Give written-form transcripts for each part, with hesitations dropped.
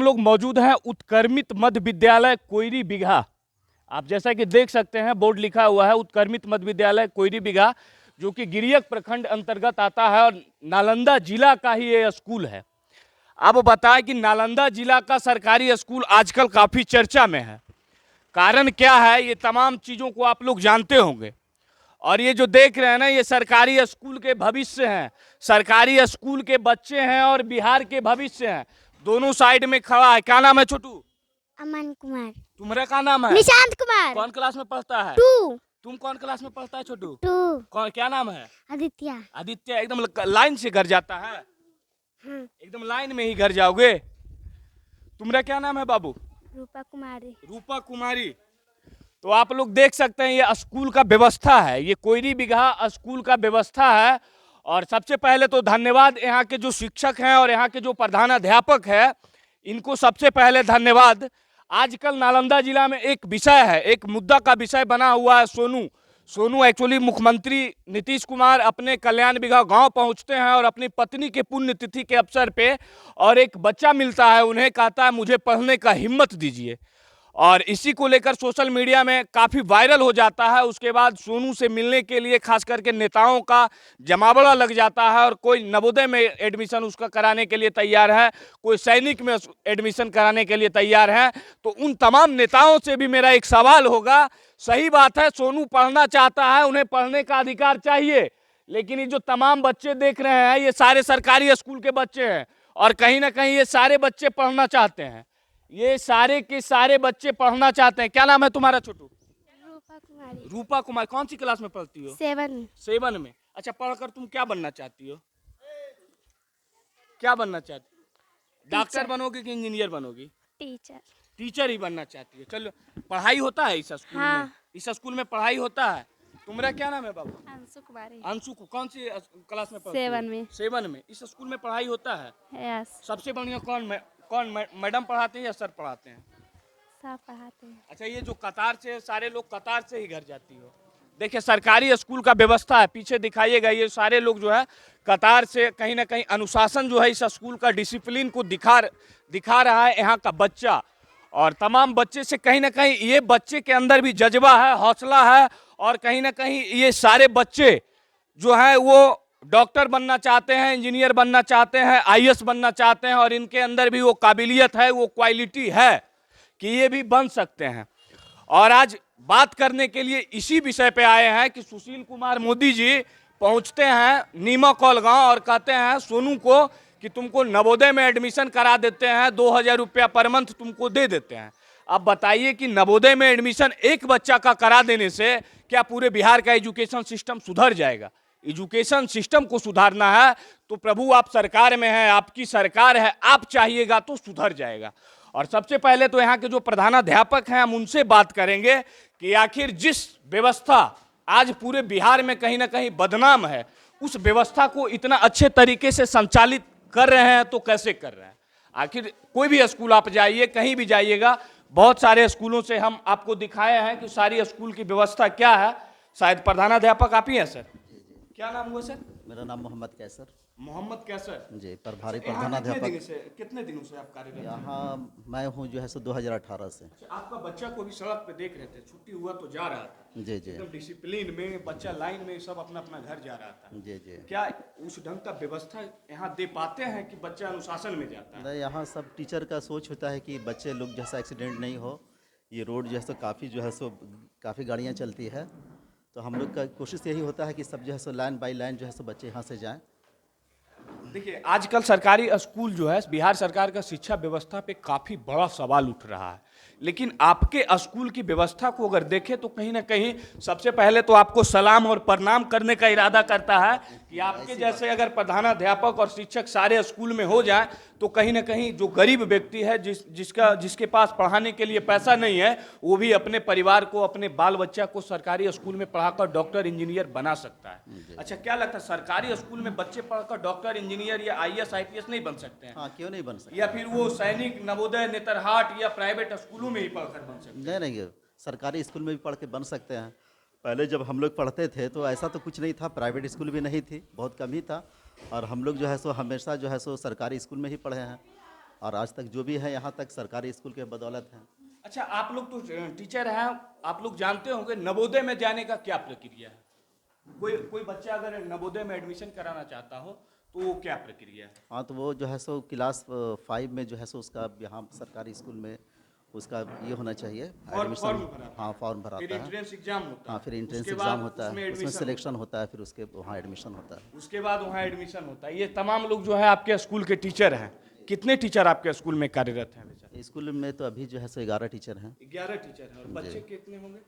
लोग मौजूद हैं उत्क्रमित मध्य विद्यालय कोयरी बिघा। आप जैसा कि देख सकते हैं बोर्ड लिखा हुआ है उत्क्रमित मध्य विद्यालय कोयरी बिघा, जो कि गिरियक प्रखंड अंतर्गत आता है और नालंदा जिला का ही ये स्कूल है। अब बताएं कि नालंदा जिला का सरकारी स्कूल आजकल काफ़ी चर्चा में है। कारण क्या है, ये तमाम चीज़ों को आप लोग जानते होंगे। और ये जो देख रहे हैं ना, ये सरकारी स्कूल के भविष्य हैं, सरकारी स्कूल के बच्चे हैं और बिहार के भविष्य हैं। दोनों साइड में खड़ा है। क्या नाम है छोटू? अमन कुमार। तुम्हारा क्या नाम है? निशांत कुमार। कौन क्लास में पढ़ता है? 2। तुम कौन क्लास में पढ़ता है छोटू? 2। कौन, क्या नाम है? आदित्य। आदित्य। एकदम लाइन से घर जाता है? हाँ। एकदम लाइन में ही घर जाओगे। तुम्हारा क्या नाम है बाबू? रूपा कुमारी। रूपा कुमारी। तो आप लोग देख सकते हैं ये स्कूल का व्यवस्था है, ये कोयरी बिघा स्कूल का व्यवस्था है। और सबसे पहले तो धन्यवाद यहाँ के जो शिक्षक हैं और यहाँ के जो प्रधानाध्यापक है, इनको सबसे पहले धन्यवाद। आजकल नालंदा जिला में एक विषय है, एक मुद्दा का विषय बना हुआ है सोनू एक्चुअली मुख्यमंत्री नीतीश कुमार अपने कल्याण बिघा गांव पहुंचते हैं और अपनी पत्नी के पुण्यतिथि के अवसर पे, और एक बच्चा मिलता है उन्हें, कहता है मुझे पढ़ने का हिम्मत दीजिए। और इसी को लेकर सोशल मीडिया में काफ़ी वायरल हो जाता है। उसके बाद सोनू से मिलने के लिए खास करके नेताओं का जमावड़ा लग जाता है, और कोई नवोदय में एडमिशन उसका कराने के लिए तैयार है, कोई सैनिक में एडमिशन कराने के लिए तैयार है। तो उन तमाम नेताओं से भी मेरा एक सवाल होगा, सही बात है सोनू पढ़ना चाहता है, उन्हें पढ़ने का अधिकार चाहिए, लेकिन ये जो तमाम बच्चे देख रहे हैं ये सारे सरकारी स्कूल के बच्चे हैं, और कहीं ना कहीं ये सारे बच्चे पढ़ना चाहते हैं, ये सारे के सारे बच्चे पढ़ना चाहते हैं। क्या नाम है तुम्हारा छोटू? रूपा कुमारी। रूपा कुमार। कौन सी क्लास में पढ़ती हो? 7। 7 में। अच्छा, पढ़कर तुम क्या बनना चाहती हो? क्या बनना चाहती हो? डॉक्टर बनोगी कि इंजीनियर बनोगी? टीचर। टीचर ही बनना चाहती है। चलो, पढ़ाई होता है इस स्कूल हाँ। में? इस स्कूल में पढ़ाई होता है। तुम्हारा क्या नाम है बाबू? अंशु कुमारी। अंशु को कौन सी क्लास में पढ़ती हो? 7 में। 7 में। इस स्कूल में पढ़ाई होता है? यस। सबसे बढ़िया कौन मैडम पढ़ाते हैं या सर पढ़ाते हैं? सब पढ़ाते हैं। अच्छा, ये जो कतार से सारे लोग कतार से ही घर जाती हो। देखिए सरकारी स्कूल का व्यवस्था है, पीछे दिखाइएगा, ये सारे लोग जो है कतार से, कहीं ना कहीं अनुशासन जो है इस स्कूल का डिसिप्लिन को दिखा रहा है यहाँ का बच्चा। और तमाम बच्चे से कहीं ना कहीं ये बच्चे के अंदर भी जज्बा है, हौसला है, और कहीं ना कहीं ये सारे बच्चे जो है वो डॉक्टर बनना चाहते हैं, इंजीनियर बनना चाहते हैं, आईएएस बनना चाहते हैं, और इनके अंदर भी वो काबिलियत है, वो क्वालिटी है कि ये भी बन सकते हैं। और आज बात करने के लिए इसी विषय पे आए हैं कि सुशील कुमार मोदी जी पहुंचते हैं नीमकौल गांव और कहते हैं सोनू को कि तुमको नवोदय में एडमिशन करा देते हैं, 2000 रुपया पर मंथ तुमको दे देते हैं। अब बताइए कि नवोदय में एडमिशन एक बच्चा का करा देने से क्या पूरे बिहार का एजुकेशन सिस्टम सुधर जाएगा? एजुकेशन सिस्टम को सुधारना है तो प्रभु आप सरकार में हैं, आपकी सरकार है, आप चाहिएगा तो सुधर जाएगा। और सबसे पहले तो यहाँ के जो प्रधानाध्यापक हैं हम उनसे बात करेंगे कि आखिर जिस व्यवस्था आज पूरे बिहार में कहीं ना कहीं बदनाम है, उस व्यवस्था को इतना अच्छे तरीके से संचालित कर रहे हैं तो कैसे कर रहे हैं। आखिर कोई भी स्कूल आप जाइए, कहीं भी जाइएगा, बहुत सारे स्कूलों से हम आपको दिखाए हैं कि सारी स्कूल की व्यवस्था क्या है। शायद प्रधानाध्यापक आप ही हैं सर? क्या नाम हुआ सर? मेरा नाम मोहम्मद कैसर। मोहम्मद कैसर जी, प्रभारी यहाँ प्रधानाध्यापक। कितने दिनों से आप कार्यरत हैं? यहाँ मैं हूँ जो है सो 2018 से। आपका बच्चा को भी सड़क पे देख रहे थे, छुट्टी हुआ तो जा रहा था, जी जी एकदम डिसिप्लिन में, बच्चा लाइन में, सब अपना अपना घर जा रहा था। जी जी। क्या उस ढंग का व्यवस्था यहाँ दे पाते हैं कि बच्चा अनुशासन में जाता है? नहीं, यहाँ सब टीचर का सोच होता है कि बच्चे लोग जैसा एक्सीडेंट नहीं हो। ये रोड जो है सो काफ़ी जो है सो काफ़ी गाड़ियाँ चलती है, तो हम लोग का कोशिश यही होता है कि सब जो है सो लाइन बाई लाइन जो है सो बच्चे यहाँ से जाएँ। देखिए आजकल सरकारी स्कूल जो है, बिहार सरकार का शिक्षा व्यवस्था पे काफ़ी बड़ा सवाल उठ रहा है, लेकिन आपके स्कूल की व्यवस्था को अगर देखें तो कहीं ना कहीं सबसे पहले तो आपको सलाम और प्रणाम करने का इरादा करता है कि आपके जैसे अगर प्रधानाध्यापक और शिक्षक सारे स्कूल में हो जाए तो कहीं ना कहीं जो गरीब व्यक्ति है, जिसके पास पढ़ाने के लिए पैसा नहीं है, वो भी अपने परिवार को, अपने बाल बच्चा को सरकारी स्कूल में पढ़ाकर डॉक्टर इंजीनियर बना सकता है। अच्छा, क्या लगता है सरकारी स्कूल में बच्चे पढ़कर डॉक्टर इंजीनियर या आईएएस आईपीएस नहीं बन सकते हैं? हाँ, क्यों नहीं बन सकते? या फिर वो सैनिक, नवोदय, नेतरहाट या प्राइवेट स्कूलों में ही पढ़कर बन सकते हैं? नहीं, सरकारी स्कूल में भी पढ़ के बन सकते हैं। पहले जब हम लोग पढ़ते थे तो ऐसा तो कुछ नहीं था, प्राइवेट स्कूल भी नहीं थी, बहुत कम ही था, और हम लोग जो है सो हमेशा जो है सो सरकारी स्कूल में ही पढ़े हैं। और आज तक जो भी है यहाँ तक सरकारी स्कूल के बदौलत है। अच्छा, आप लोग तो टीचर हैं, आप लोग जानते होंगे नवोदय में जाने का क्या प्रक्रिया है? कोई कोई बच्चा अगर नवोदय में एडमिशन कराना चाहता हो तो वो क्या प्रक्रिया है? हाँ, तो वो जो है सो क्लास 5 में जो है सो उसका यहाँ सरकारी स्कूल में उसका ये होना चाहिए फॉर्म एडमिशन। भरा था। हाँ, फॉर्म फिर भराता है। एंट्रेंस एग्जाम होता हाँ, है, फिर एंट्रेंस उसके एग्ज़ाम बाद होता उसमें है, उसमें एडमिशन सिलेक्शन होता है, फिर उसके वहाँ एडमिशन होता है। उसके बाद वहाँ एडमिशन होता है। ये तमाम लोग जो है आपके स्कूल के टीचर हैं। कितने टीचर आपके स्कूल में कार्यरत हैं? स्कूल में तो अभी जो है सो 11 टीचर हैं। 11 टीचर हैं। और बच्चे कितने होंगे?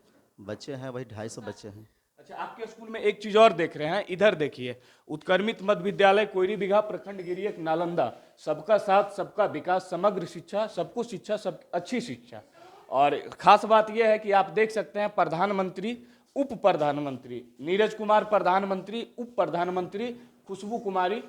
बच्चे हैं वही 250 बच्चे हैं। अच्छा, आपके स्कूल में एक चीज और देख रहे हैं, इधर देखिए, उत्क्रमित मध्य विद्यालय कोयरी बिघा प्रखंड गिरियक नालंदा, सबका साथ सबका विकास, समग्र शिक्षा, सबको शिक्षा, सब अच्छी शिक्षा। और खास बात यह है कि आप देख सकते हैं प्रधानमंत्री, उप प्रधानमंत्री नीरज कुमार, प्रधानमंत्री, उप प्रधानमंत्री खुशबू कुमारी,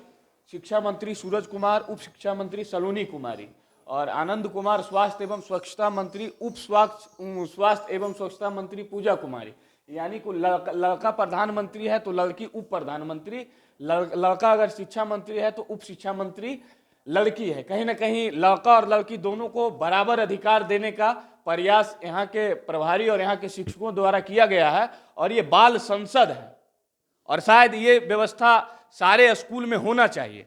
शिक्षा मंत्री सूरज कुमार, उप शिक्षा मंत्री सलोनी कुमारी, और आनंद कुमार स्वास्थ्य एवं स्वच्छता मंत्री, उप स्वास्थ्य एवं स्वच्छता मंत्री पूजा कुमारी। यानी को लड़का प्रधानमंत्री है तो लड़की उप प्रधानमंत्री, लड़का अगर शिक्षा मंत्री है तो उप शिक्षा मंत्री लड़की है। कहीं ना कहीं लड़का और लड़की दोनों को बराबर अधिकार देने का प्रयास यहाँ के प्रभारी और यहाँ के शिक्षकों द्वारा किया गया है, और ये बाल संसद है, और शायद ये व्यवस्था सारे स्कूल में होना चाहिए।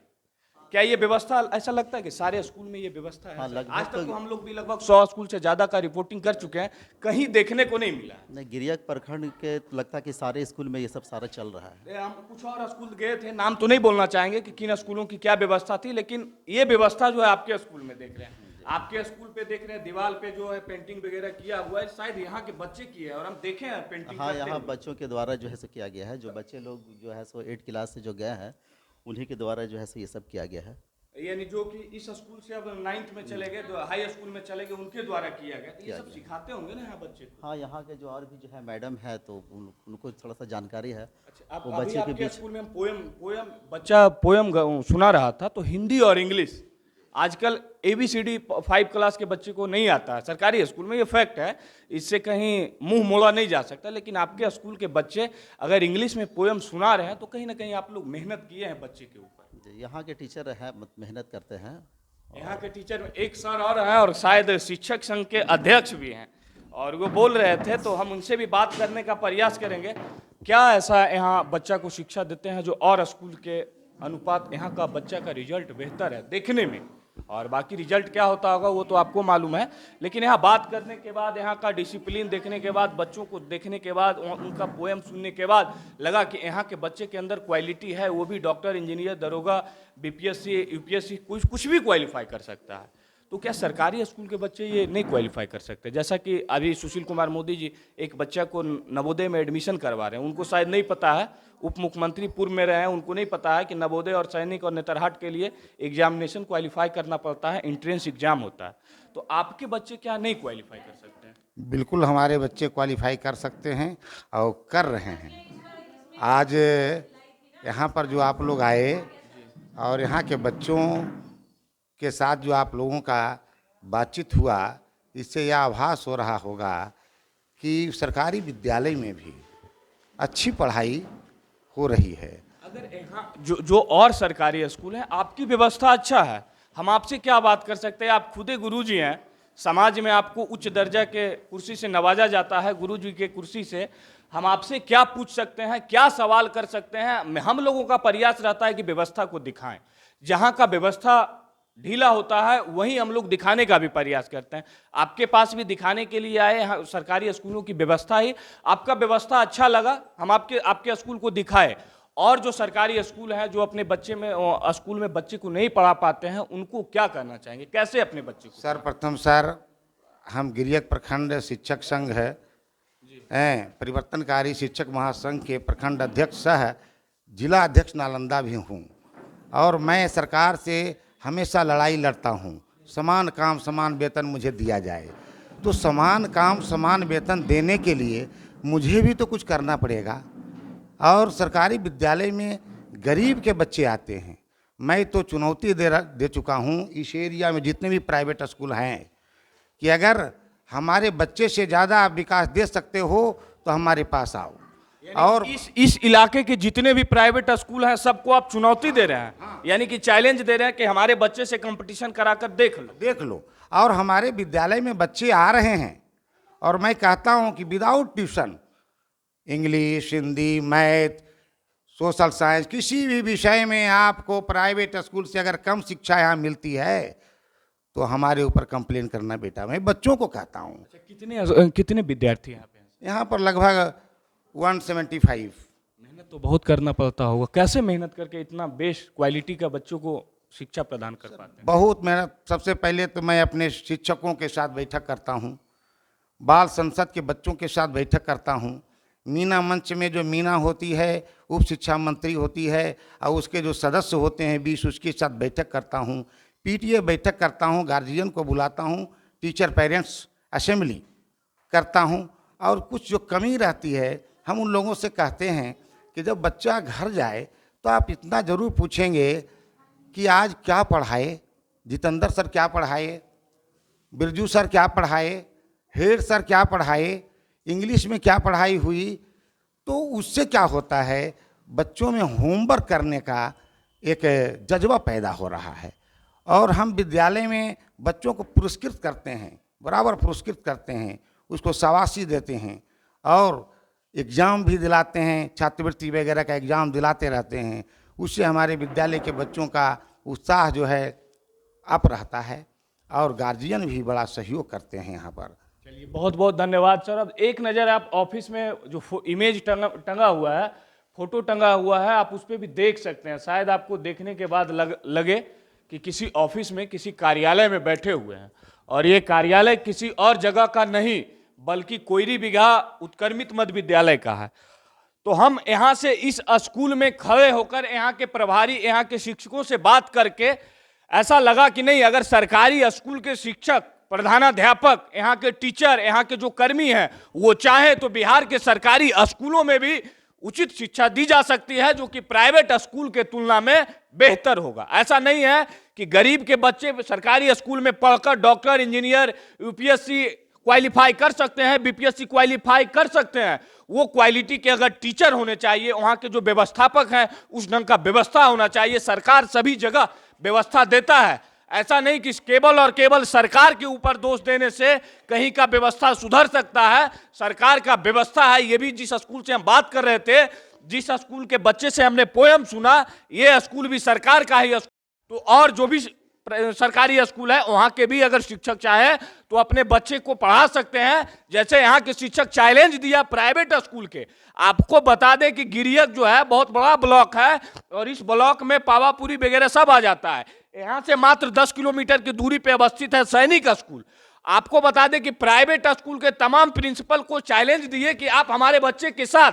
क्या ये व्यवस्था, ऐसा लगता है कि सारे स्कूल में ये व्यवस्था है? हाँ, लगभग आज तक तो हम लोग भी लगभग 100 स्कूल से ज्यादा का रिपोर्टिंग कर चुके हैं, कहीं देखने को नहीं मिला है। नहीं, गिरियक प्रखंड के तो लगता है कि सारे स्कूल में ये सब सारा चल रहा है। हम कुछ और स्कूल गए थे, नाम तो नहीं बोलना चाहेंगे कि किन स्कूलों की क्या व्यवस्था थी, लेकिन ये व्यवस्था जो है आपके स्कूल में देख रहे हैं। आपके स्कूल पे देख रहे हैं दीवार पे जो है पेंटिंग वगैरह किया हुआ है, शायद यहाँ के बच्चे की है, और हम देखे हैं पेंटिंग हाँ, करते यहाँ हुए। बच्चों के द्वारा जो है सो किया गया है। जो बच्चे लोग जो है सो 8 क्लास से जो गए हैं उन्हीं के द्वारा जो है सो ये सब किया गया है। यानी जो कि इस स्कूल से अब 9th में चले गए, जो हाई स्कूल में चले गए, उनके द्वारा किया गया। तो ये सब सिखाते होंगे ना यहाँ बच्चे को? हाँ, यहाँ के जो और भी जो है मैडम है तो उनको थोड़ा सा जानकारी है। अच्छा, अब वो अभी बच्चे के आपके बीच स्कूल में पोयम बच्चा पोयम सुना रहा था, तो हिंदी और इंग्लिश आजकल ABCD 5 क्लास के बच्चे को नहीं आता है सरकारी स्कूल में, ये फैक्ट है, इससे कहीं मुंह मोड़ा नहीं जा सकता। लेकिन आपके स्कूल के बच्चे अगर इंग्लिश में पोयम सुना रहे हैं तो कहीं ना कहीं आप लोग मेहनत किए हैं बच्चे के ऊपर। यहाँ के टीचर है मेहनत करते हैं। यहाँ के टीचर में एक सर और हैं, और शायद शिक्षक संघ के अध्यक्ष भी हैं, और वो बोल रहे थे, तो हम उनसे भी बात करने का प्रयास करेंगे। क्या ऐसा यहाँ बच्चा को शिक्षा देते हैं जो और स्कूल के अनुपात यहाँ का बच्चा का रिजल्ट बेहतर है देखने में, और बाकी रिजल्ट क्या होता होगा वो तो आपको मालूम है। लेकिन यहाँ बात करने के बाद, यहाँ का डिसिप्लिन देखने के बाद, बच्चों को देखने के बाद, उनका पोएम सुनने के बाद लगा कि यहाँ के बच्चे के अंदर क्वालिटी है, वो भी डॉक्टर, इंजीनियर, दरोगा, BPSC, UPSC कुछ भी क्वालिफाई कर सकता है। तो क्या सरकारी स्कूल के बच्चे ये नहीं क्वालिफाई कर सकते? जैसा कि अभी सुशील कुमार मोदी जी एक बच्चा को नवोदय में एडमिशन करवा रहे हैं, उनको शायद नहीं पता है, उप मुख्यमंत्री पूर्व में रहे हैं, उनको नहीं पता है कि नवोदय और सैनिक और नेतरहाट के लिए एग्जामिनेशन क्वालिफाई करना पड़ता है, एंट्रेंस एग्जाम होता है। तो आपके बच्चे क्या नहीं क्वालिफाई कर सकते हैं? बिल्कुल हमारे बच्चे क्वालिफाई कर सकते हैं और कर रहे हैं। आज यहाँ पर जो आप लोग आए और यहाँ के बच्चों के साथ जो आप लोगों का बातचीत हुआ, इससे यह आभास हो रहा होगा कि सरकारी विद्यालय में भी अच्छी पढ़ाई हो रही है। अगर यहाँ जो और सरकारी स्कूल हैं, आपकी व्यवस्था अच्छा है, हम आपसे क्या बात कर सकते हैं? आप खुदे गुरुजी हैं, समाज में आपको उच्च दर्जा के कुर्सी से नवाजा जाता है, गुरुजी के कुर्सी से। हम आपसे क्या पूछ सकते हैं, क्या सवाल कर सकते हैं? हम लोगों का प्रयास रहता है कि व्यवस्था को दिखाएं। जहाँ का व्यवस्था ढीला होता है वहीं हम लोग दिखाने का भी प्रयास करते हैं। आपके पास भी दिखाने के लिए आए, सरकारी स्कूलों की व्यवस्था ही आपका व्यवस्था अच्छा लगा, हम आपके स्कूल को दिखाए। और जो सरकारी स्कूल हैं जो अपने बच्चे में स्कूल में बच्चे को नहीं पढ़ा पाते हैं, उनको क्या करना चाहेंगे, कैसे अपने बच्चे को? सर प्रथम सर, हम गिरियक प्रखंड शिक्षक संघ है, परिवर्तनकारी शिक्षक महासंघ के प्रखंड अध्यक्ष सह जिला अध्यक्ष नालंदा भी हूँ, और मैं सरकार से हमेशा लड़ाई लड़ता हूँ, समान काम समान वेतन मुझे दिया जाए। तो समान काम समान वेतन देने के लिए मुझे भी तो कुछ करना पड़ेगा। और सरकारी विद्यालय में गरीब के बच्चे आते हैं, मैं तो चुनौती दे चुका हूँ इस एरिया में जितने भी प्राइवेट स्कूल हैं कि अगर हमारे बच्चे से ज़्यादा आप विकास दे सकते हो तो हमारे पास आओ। और इस इलाके के जितने भी प्राइवेट स्कूल हैं सबको आप चुनौती दे रहे हैं, यानी कि चैलेंज दे रहे हैं कि हमारे बच्चे से कंपटीशन कराकर देख लो। और हमारे विद्यालय में बच्चे आ रहे हैं और मैं कहता हूं कि without tuition English, Hindi, math, social science, किसी भी विषय में आपको प्राइवेट स्कूल से अगर कम शिक्षा यहाँ मिलती है तो हमारे ऊपर कंप्लेन करना बेटा। मैं बच्चों को कहता हूँ। कितने विद्यार्थी यहाँ पे? यहाँ पर लगभग 175। मेहनत तो बहुत करना पड़ता होगा, कैसे मेहनत करके इतना बेस्ट क्वालिटी का बच्चों को शिक्षा प्रदान कर पाते हैं? बहुत मेहनत। सबसे पहले तो मैं अपने शिक्षकों के साथ बैठक करता हूँ, बाल संसद के बच्चों के साथ बैठक करता हूँ, मीना मंच में जो मीना होती है उप शिक्षा मंत्री होती है और उसके जो सदस्य होते हैं 20, उसके साथ बैठक करता हूँ, पीटीए बैठक करता हूँ, गार्जियन को बुलाता हूँ, टीचर पेरेंट्स असेंबली करता हूँ। और कुछ जो कमी रहती है हम उन लोगों से कहते हैं कि जब बच्चा घर जाए तो आप इतना ज़रूर पूछेंगे कि आज क्या पढ़ाए, जितेंद्र सर क्या पढ़ाए, बिरजू सर क्या पढ़ाए, हेड सर क्या पढ़ाए, इंग्लिश में क्या पढ़ाई हुई। तो उससे क्या होता है, बच्चों में होमवर्क करने का एक जज्बा पैदा हो रहा है। और हम विद्यालय में बच्चों को पुरस्कृत करते हैं, बराबर पुरस्कृत करते हैं, उसको शाबाशी देते हैं और एग्ज़ाम भी दिलाते हैं, छात्रवृत्ति वगैरह का एग्ज़ाम दिलाते रहते हैं। उससे हमारे विद्यालय के बच्चों का उत्साह जो है अप रहता है और गार्जियन भी बड़ा सहयोग करते हैं यहाँ पर। चलिए, बहुत बहुत धन्यवाद सर। अब एक नज़र आप ऑफिस में जो इमेज टंगा हुआ है, फोटो टंगा हुआ है, आप उस पर भी देख सकते हैं। शायद आपको देखने के बाद लगे कि किसी ऑफिस में, किसी कार्यालय में बैठे हुए हैं। और ये कार्यालय किसी और जगह का नहीं बल्कि कोयरी बिगहा उत्क्रमित मध्य विद्यालय का है। तो हम यहाँ से इस स्कूल में खड़े होकर यहाँ के प्रभारी, यहाँ के शिक्षकों से बात करके ऐसा लगा कि नहीं, अगर सरकारी स्कूल के शिक्षक, प्रधानाध्यापक, यहाँ के टीचर, यहाँ के जो कर्मी हैं वो चाहे तो बिहार के सरकारी स्कूलों में भी उचित शिक्षा दी जा सकती है, जो कि प्राइवेट स्कूल के तुलना में बेहतर होगा। ऐसा नहीं है कि गरीब के बच्चे सरकारी स्कूल में पढ़कर डॉक्टर, इंजीनियर, यूपीएससी क्वालिफाई कर सकते हैं, बीपीएससी क्वालिफाई कर सकते हैं। वो क्वालिटी के अगर टीचर होने चाहिए, वहाँ के जो व्यवस्थापक हैं उस ढंग का व्यवस्था होना चाहिए। सरकार सभी जगह व्यवस्था देता है, ऐसा नहीं कि केवल और केवल सरकार के ऊपर दोष देने से कहीं का व्यवस्था सुधर सकता है। सरकार का व्यवस्था है। ये भी जिस स्कूल से हम बात कर रहे थे, जिस स्कूल के बच्चे से हमने पोयम सुना, ये स्कूल भी सरकार का ही। तो और जो भी सरकारी स्कूल है वहाँ के भी अगर शिक्षक चाहे तो अपने बच्चे को पढ़ा सकते हैं। जैसे यहाँ के शिक्षक चैलेंज दिया प्राइवेट स्कूल के। आपको बता दें कि गिरियक जो है बहुत बड़ा ब्लॉक है और इस ब्लॉक में पावापुरी वगैरह सब आ जाता है। यहाँ से मात्र 10 किलोमीटर की दूरी पे अवस्थित है सैनिक स्कूल। आपको बता दें कि प्राइवेट स्कूल के तमाम प्रिंसिपल को चैलेंज दिए कि आप हमारे बच्चे के साथ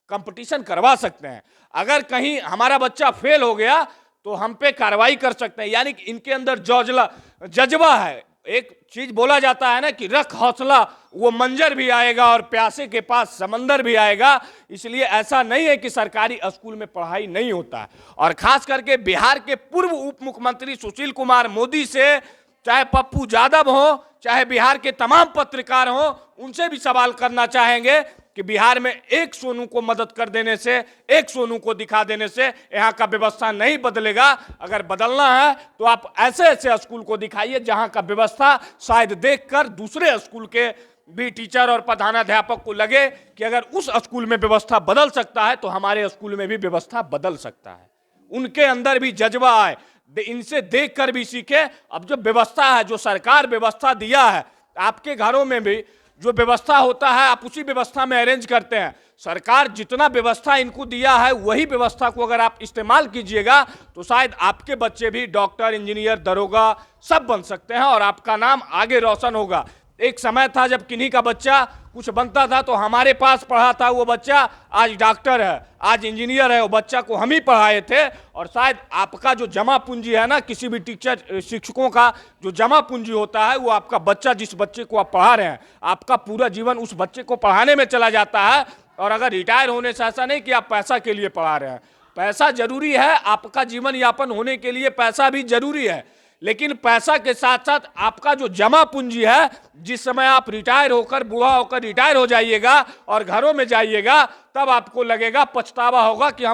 कंपटीशन करवा सकते हैं, अगर कहीं हमारा बच्चा फेल हो गया तो हम पे कार्रवाई कर सकते हैं। यानी कि इनके अंदर जज्बा है। एक चीज बोला जाता है ना कि रख हौसला, वो मंजर भी आएगा और प्यासे के पास समंदर भी आएगा। इसलिए ऐसा नहीं है कि सरकारी स्कूल में पढ़ाई नहीं होता है। और खास करके बिहार के पूर्व उप मुख्यमंत्री सुशील कुमार मोदी से, चाहे पप्पू यादव हो, चाहे बिहार के तमाम पत्रकार हो, उनसे भी सवाल करना चाहेंगे कि बिहार में एक सोनू को मदद कर देने से, एक सोनू को दिखा देने से यहाँ का व्यवस्था नहीं बदलेगा। अगर बदलना है तो आप ऐसे ऐसे स्कूल को दिखाइए जहाँ का व्यवस्था शायद देखकर दूसरे स्कूल के भी टीचर और प्रधानाध्यापक को लगे कि अगर उस स्कूल में व्यवस्था बदल सकता है तो हमारे स्कूल में भी व्यवस्था बदल सकता है। उनके अंदर भी जज्बा आए, इनसे देखकर भी सीखे। अब जो व्यवस्था है, जो सरकार व्यवस्था दिया है, आपके घरों में भी जो व्यवस्था होता है आप उसी व्यवस्था में अरेंज करते हैं। सरकार जितना व्यवस्था इनको दिया है वही व्यवस्था को अगर आप इस्तेमाल कीजिएगा तो शायद आपके बच्चे भी डॉक्टर, इंजीनियर, दरोगा सब बन सकते हैं और आपका नाम आगे रोशन होगा। एक समय था जब किन्हीं का बच्चा कुछ बनता था तो हमारे पास पढ़ा था वो बच्चा, आज डॉक्टर है, आज इंजीनियर है, वो बच्चा को हम ही पढ़ाए थे। और शायद आपका जो जमा पूंजी है ना, किसी भी टीचर शिक्षकों का जो जमा पूंजी होता है वो आपका बच्चा, जिस बच्चे को आप पढ़ा रहे हैं, आपका पूरा जीवन उस बच्चे को पढ़ाने में चला जाता है। और अगर रिटायर होने से ऐसा नहीं कि आप पैसा के लिए पढ़ा रहे हैं, पैसा जरूरी है, आपका जीवन यापन होने के लिए पैसा भी जरूरी है, लेकिन पैसा के साथ साथ आपका जो जमा पूंजी है, जिस समय आप रिटायर होकर, बूढ़ा होकर रिटायर हो जाइएगा और घरों में जाइएगा तब आपको लगेगा, पछतावा होगा कि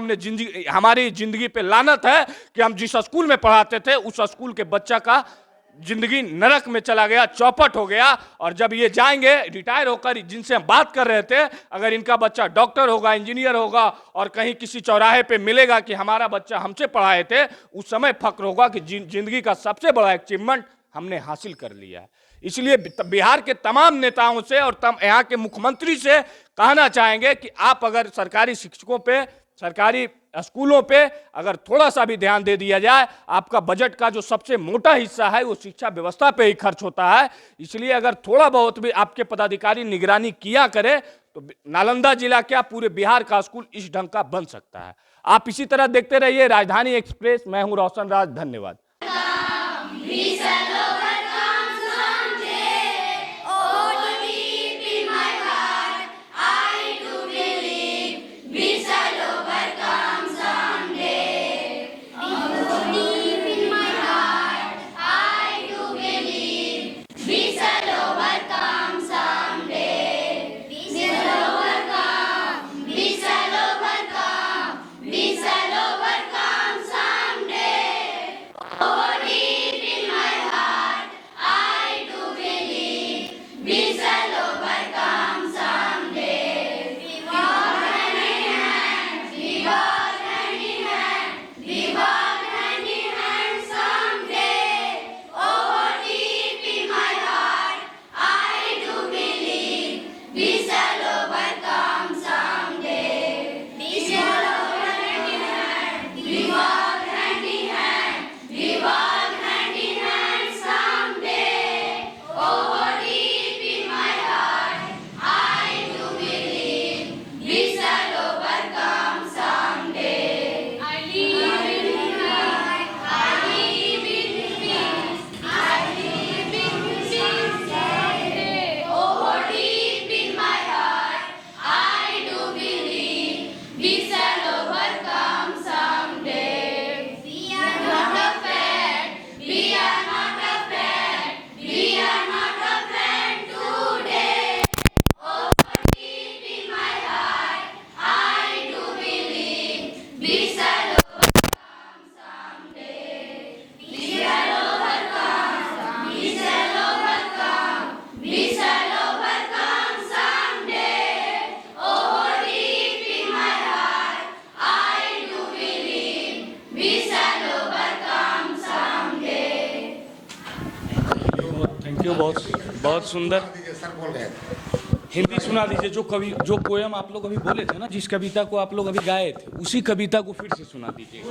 हमारी जिंदगी पे लानत है कि हम जिस स्कूल में पढ़ाते थे उस स्कूल के बच्चा का जिंदगी नरक में चला गया, चौपट हो गया। और जब ये जाएंगे रिटायर होकर, जिनसे हम बात कर रहे थे, अगर इनका बच्चा डॉक्टर होगा, इंजीनियर होगा और कहीं किसी चौराहे पे मिलेगा कि हमारा बच्चा हमसे पढ़ाए थे, उस समय फक्र होगा कि जिंदगी का सबसे बड़ा अचीवमेंट हमने हासिल कर लिया है। इसलिए बिहार के तमाम नेताओं से और यहाँ के मुख्यमंत्री से कहना चाहेंगे कि आप अगर सरकारी शिक्षकों पे, सरकारी स्कूलों पे अगर थोड़ा सा भी ध्यान दे दिया जाए, आपका बजट का जो सबसे मोटा हिस्सा है वो शिक्षा व्यवस्था पे ही खर्च होता है। इसलिए अगर थोड़ा बहुत भी आपके पदाधिकारी निगरानी किया करे तो नालंदा जिला क्या पूरे बिहार का स्कूल इस ढंग का बन सकता है। आप इसी तरह देखते रहिए राजधानी एक्सप्रेस। मैं हूं रोशन राज, धन्यवाद। बहुत सुंदर। हिंदी सुना दीजिए जो पोयम आप लोग अभी बोले थे ना, जिस कविता को आप लोग अभी गाए थे, उसी कविता को फिर से सुना दीजिए।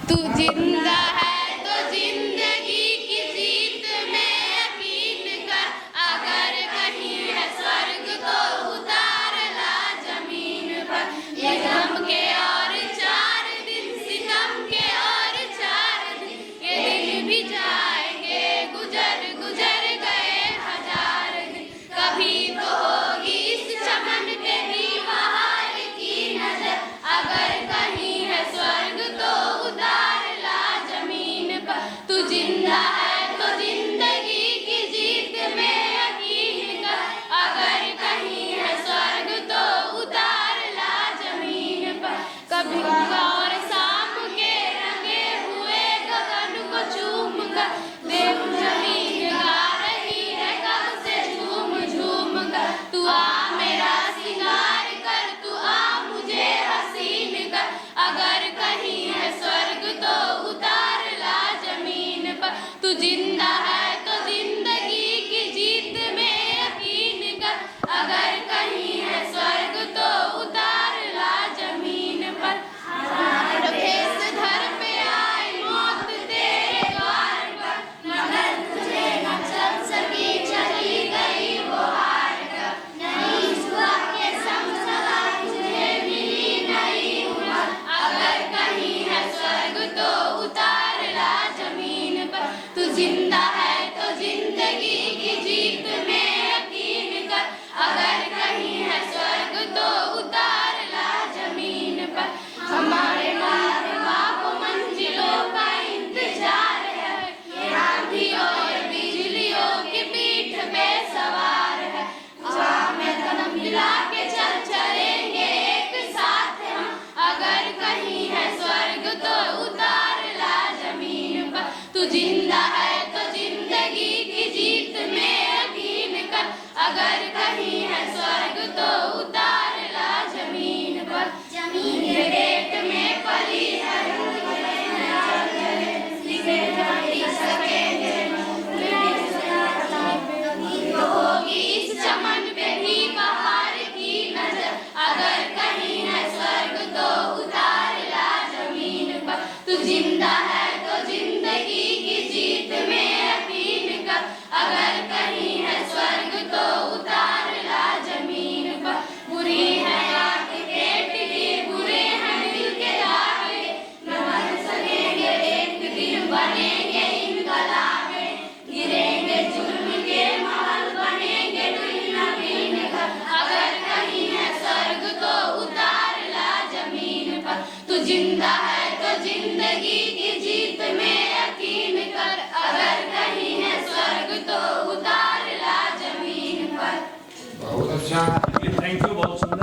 तू जिंदा है तो जिंदगी की जीत में यकीन कर, अगर कहीं है स्वर्ग तो उतार ला जमीन पर। ये गम के और 4 दिन, सितम के और 4 दिन, ये दिन भी जाएंगे गुजर गुजर गए 1000 दिन। कभी तो होगी इस चमन पे भी बाहर की नजर, अगर कहीं है स्वर्ग तो उतार ला जमीन पर। तू जिंदा है तो जिंदगी की जीत में यकीन कर, अगर कहीं है स्वर्ग तो उतार ला जमीन पर। कभी और शाम के रंगे हुए गगन को चूम कर, देव जमीन गा रही है कब से झूम झूम कर। तू आ मेरा सिंगार कर, तू आ मुझे हसीन कर, अगर कहीं है स्वर्ग तो उतार ला जमीन पर। तू जिंदा है तो जिंदगी की जीत में यकीन कर, अगर कहीं है स्वर्ग तो उतार ला जमीन पर। हर भेष धर पे आई मौत तेरे द्वार पर, मगर तुझे न चल सकी, चली गई वो हार कर। नहीं हुआ के समझा तुझे मिली नहीं उम्र, अगर कहीं है स्वर्ग तो उतार ला जमीन पर। तू जिंदा है तो जिंदगी की जीत में यकीन कर, अगर कहीं है स्वर्ग तो उतार ला जमीन पर। हमारे मार्गों को मंजिलों का इंतजार है, ये आंधी और बिजलियों की पीठ पे सवार है। जहाँ में कदम मिला अगर कहीं है स्वर्ग तो उतार ला जमीन पर। जमीन के पेट में पली है तो होगी इस चमन पे भी बहार की नजर। अगर कहीं है स्वर्ग तो उतार ला जमीन पर। तू जिंदा है तो जिंदगी की जीत में यकीन कर। अगर कहीं है स्वर्ग तो उतार ला जमीन पर। बुरी है आंख पेट की, बुरे हैं दिल के आगे, न बन सकेंगे एक दिन बनेंगे इनकलाबे। गिरेंगे जुल्म के महल बनेंगे नवीन घर। अगर कहीं है स्वर्ग तो उतार ला जमीन पर। तू जिंदा है तो जिंदगी की जीत में यकीन कर। अगर कहीं है स्वर्ग तो उतार ला जमीन पर। बहुत अच्छा। थैंक यू, बहुत सुंदर।